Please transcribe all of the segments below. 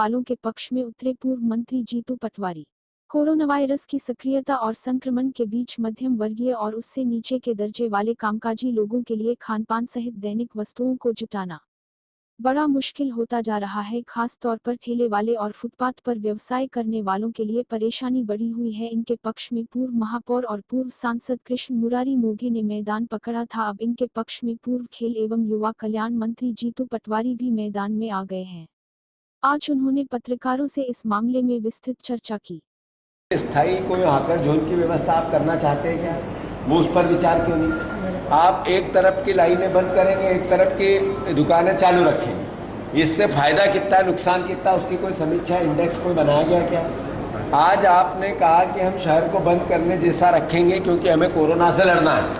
वालों के पक्ष में उतरे पूर्व मंत्री जीतू पटवारी। कोरोना वायरस की सक्रियता और संक्रमण के बीच मध्यम वर्गीय और उससे नीचे के दर्जे वाले कामकाजी लोगों के लिए खानपान सहित दैनिक वस्तुओं को जुटाना बड़ा मुश्किल होता जा रहा है। खास तौर पर ठेले वाले और फुटपाथ पर व्यवसाय करने वालों के लिए परेशानी बढ़ी हुई है। इनके पक्ष में पूर्व महापौर और पूर्व सांसद कृष्ण मुरारी मोघे ने मैदान पकड़ा था। अब इनके पक्ष में पूर्व खेल एवं युवा कल्याण मंत्री जीतू पटवारी भी मैदान में आ गए हैं। आज उन्होंने पत्रकारों से इस मामले में विस्तृत चर्चा की। स्थायी कोई हाकर जोन की व्यवस्था आप करना चाहते हैं क्या? वो उस पर विचार क्यों नहीं? आप एक तरफ की लाइनें बंद करेंगे, एक तरफ की दुकानें चालू रखेंगे, इससे फायदा कितना है, नुकसान कितना, उसकी कोई समीक्षा इंडेक्स कोई बनाया गया क्या? आज आपने कहा कि हम शहर को बंद करने जैसा रखेंगे क्योंकि हमें कोरोना से लड़ना है,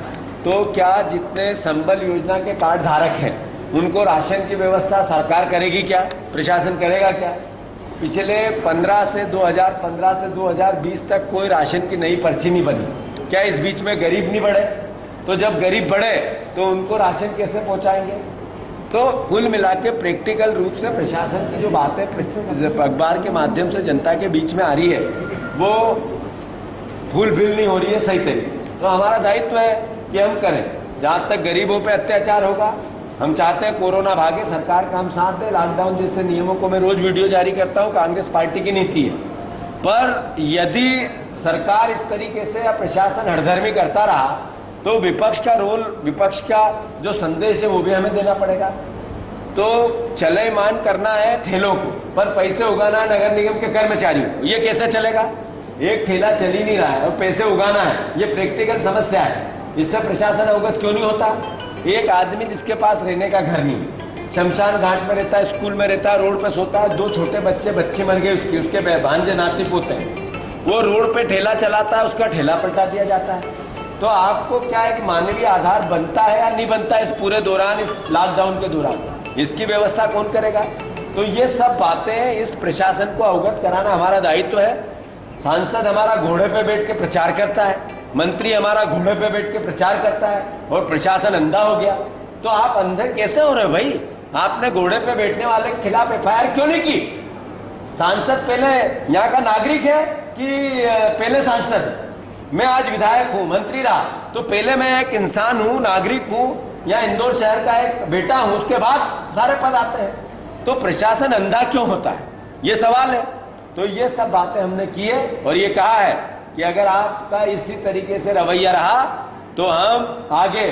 तो क्या जितने संबल योजना के कार्ड धारक हैं उनको राशन की व्यवस्था सरकार करेगी क्या? प्रशासन करेगा क्या? पिछले 2015 से 2020 तक कोई राशन की नई पर्ची नहीं बनी। क्या इस बीच में गरीब नहीं बढ़े? तो जब गरीब बढ़े तो उनको राशन कैसे पहुंचाएंगे? तो कुल मिला के प्रैक्टिकल रूप से प्रशासन की जो बातें अखबार के माध्यम से जनता के बीच में आ रही है वो फुलफिल नहीं हो रही है सही तरीके से। तो हमारा दायित्व है कि हम करें। जहाँ तक गरीबों पे अत्याचार होगा, हम चाहते हैं कोरोना भागे, सरकार का हम साथ दें। लॉकडाउन जैसे नियमों को मैं रोज वीडियो जारी करता हूँ, कांग्रेस पार्टी की नीति है। पर यदि सरकार इस तरीके से या प्रशासन हठधर्मी करता रहा तो विपक्ष का रोल, विपक्ष का जो संदेश है वो भी हमें देना पड़ेगा। तो चलयमान करना है ठेलों को, पर पैसे उगाना है नगर निगम के कर्मचारियों को। ये कैसे चलेगा? एक ठेला चल ही नहीं रहा है और पैसे उगाना है, ये प्रैक्टिकल समस्या है। इससे प्रशासन अवगत क्यों नहीं होता? एक आदमी जिसके पास रहने का घर नहीं, शमशान घाट में रहता है, स्कूल में रहता है, रोड पे सोता है, 2 छोटे बच्चे मर गए उसके भांजे नाती पोते हैं, वो रोड पे ठेला चलाता है, उसका ठेला पलटा दिया जाता है। तो आपको क्या एक मानवीय आधार बनता है या नहीं बनता इस पूरे दौरान, इस लॉकडाउन के दौरान? इसकी व्यवस्था कौन करेगा? तो ये सब बातें इस प्रशासन को अवगत कराना हमारा दायित्व है। सांसद हमारा घोड़े पे बैठ के प्रचार करता है, मंत्री हमारा घोड़े पे बैठ के प्रचार करता है और प्रशासन अंधा हो गया। तो आप अंधे कैसे हो रहे हो भाई? आपने घोड़े पे बैठने वाले के खिलाफ एफआईआर क्यों नहीं की? सांसद पहले यहाँ का नागरिक है कि पहले सांसद? मैं आज विधायक हूँ, मंत्री रहा, तो पहले मैं एक इंसान हूँ, नागरिक हूँ, या इंदौर शहर का एक बेटा हूँ, उसके बाद सारे पद आते हैं। तो प्रशासन अंधा क्यों होता है, ये सवाल है। तो ये सब बातें हमने की है और ये कहा है कि अगर आपका इसी तरीके से रवैया रहा तो हम आगे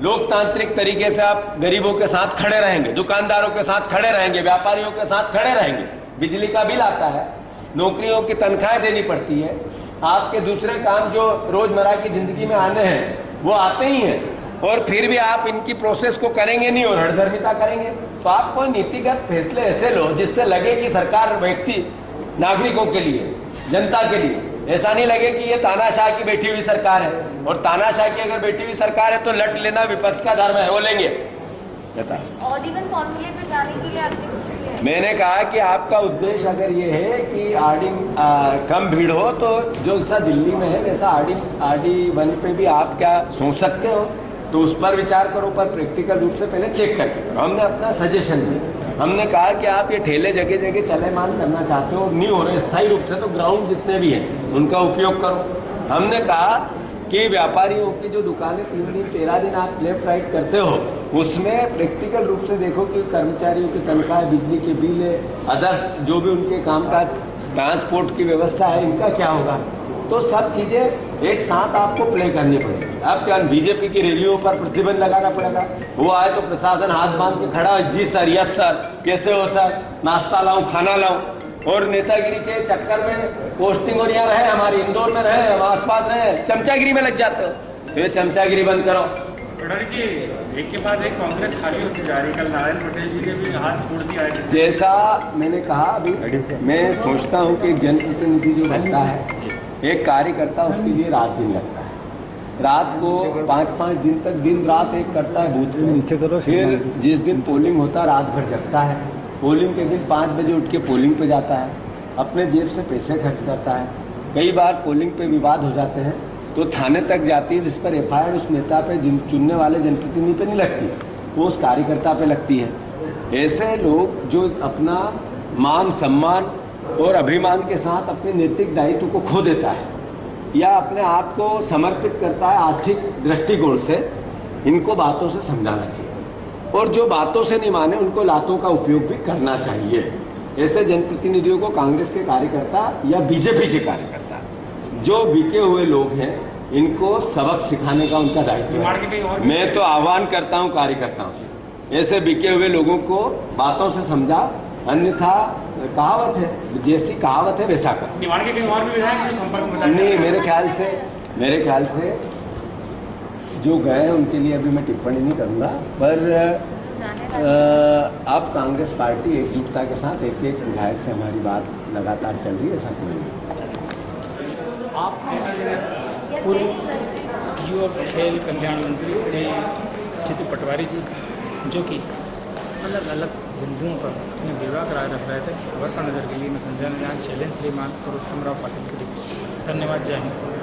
लोकतांत्रिक तरीके से आप गरीबों के साथ खड़े रहेंगे, दुकानदारों के साथ खड़े रहेंगे, व्यापारियों के साथ खड़े रहेंगे। बिजली का बिल आता है, नौकरियों की तनख्वाहें देनी पड़ती है, आपके दूसरे काम जो रोजमर्रा की जिंदगी में आने हैं वो आते ही हैं, और फिर भी आप इनकी प्रोसेस को करेंगे नहीं और हठधर्मिता करेंगे। तो आप कोई नीतिगत फैसले ऐसे लो जिससे लगे कि सरकार व्यक्ति नागरिकों के लिए, जनता के लिए, ऐसा नहीं लगे कि ये तानाशाह की बैठी हुई सरकार है। और तानाशाह की अगर बैठी हुई सरकार है तो लट लेना विपक्ष का धर्म है, वो लेंगे। ऑर्डिनल फॉर्मूले पे जाने के लिए आपने कुछ किया है? मैंने कहा कि आपका उद्देश्य अगर ये है कि कम भीड़ हो तो जो सा दिल्ली में है वैसा RD1 पे भी आप क्या सोच सकते हो, तो उस पर विचार करो, पर प्रैक्टिकल रूप से पहले चेक करके करो। हमने अपना सजेशन दिया, हमने कहा कि आप ये ठेले जगह जगह चलेमान करना चाहते हो, नहीं हो रहे स्थायी रूप से, तो ग्राउंड जितने भी हैं उनका उपयोग करो। हमने कहा कि व्यापारियों की जो दुकानें 3 दिन 13 दिन आप लेफ्ट राइट करते हो, उसमें प्रैक्टिकल रूप से देखो कि कर्मचारियों की तनख्वाह, बिजली के बिल, अदर्स जो भी उनके काम का ट्रांसपोर्ट की व्यवस्था है, इनका क्या होगा। तो सब चीजें एक साथ आपको प्ले करनी पड़ेगी। अब क्या बीजेपी की रैलियों पर प्रतिबंध लगाना पड़ेगा? वो आए तो प्रशासन हाथ बांध के खड़ा है, जी सर, यस सर, कैसे हो सर, नाश्ता लाऊं, खाना लाऊं, और नेतागिरी के चक्कर में पोस्टिंग और यहाँ रहे, हमारे इंदौर में रहे, हम आसपास रहे, चमचागिरी में लग जाते हो। तो ये चमचागिरी बंद करो। पटवारी जी, एक के बाद एक कांग्रेस खाली होती जा रही है। कल नारायण पटेल जी ने भी हाथ छोड़ दिया है। जैसा मैंने कहा, अभी मैं सोचता हूँ कि जनप्रतिनिधि जो बनता है, एक कार्यकर्ता, उसके लिए रात दिन लगता है। रात को 5-5 दिन तक दिन रात एक करता है बूथ में, नीचे करो। फिर जिस दिन पोलिंग होता है रात भर जगता है, पोलिंग के दिन 5 बजे उठ के पोलिंग पे जाता है, अपने जेब से पैसे खर्च करता है। कई बार पोलिंग पे विवाद हो जाते हैं तो थाने तक जाती है, जिस पर एफआईआर उस नेता पे, चुनने वाले जनप्रतिनिधि पे नहीं लगती, वो उस कार्यकर्ता पे लगती है। ऐसे लोग जो अपना मान सम्मान और अभिमान के साथ अपने नैतिक दायित्व को खो देता है या अपने आप को समर्पित करता है आर्थिक दृष्टिकोण से, इनको बातों से समझाना चाहिए और जो बातों से नहीं माने उनको लातों का उपयोग भी करना चाहिए। ऐसे जनप्रतिनिधियों को कांग्रेस के कार्यकर्ता या बीजेपी के कार्यकर्ता जो बिके हुए लोग हैं इनको सबक सिखाने का उनका दायित्व है। मैं तो आह्वान करता हूं कार्यकर्ताओं से, ऐसे बिके हुए लोगों को बातों से समझा, अन्यथा कहावत है, जैसी कहावत है वैसा कर। निमाड़ के कहीं और भी विधायक संपर्क में नहीं, मेरे ख्याल से जो गए हैं उनके लिए अभी मैं टिप्पणी नहीं करूंगा, पर अब कांग्रेस पार्टी एकजुटता के साथ एक एक विधायक से हमारी बात लगातार चल रही है, ऐसा कोई नहीं। आप पूर्व युवा खेल कल्याण मंत्री श्री जीतू पटवारी जी, जो कि अलग अलग बिंदुओं पर अपने विभाग राय रख रहे थे, खबर पर नजर के लिए मैं संजय निरान चैलेंज श्रीमान पुरुषोत्तम राव पाटिल के लिए धन्यवाद। जय हिंद।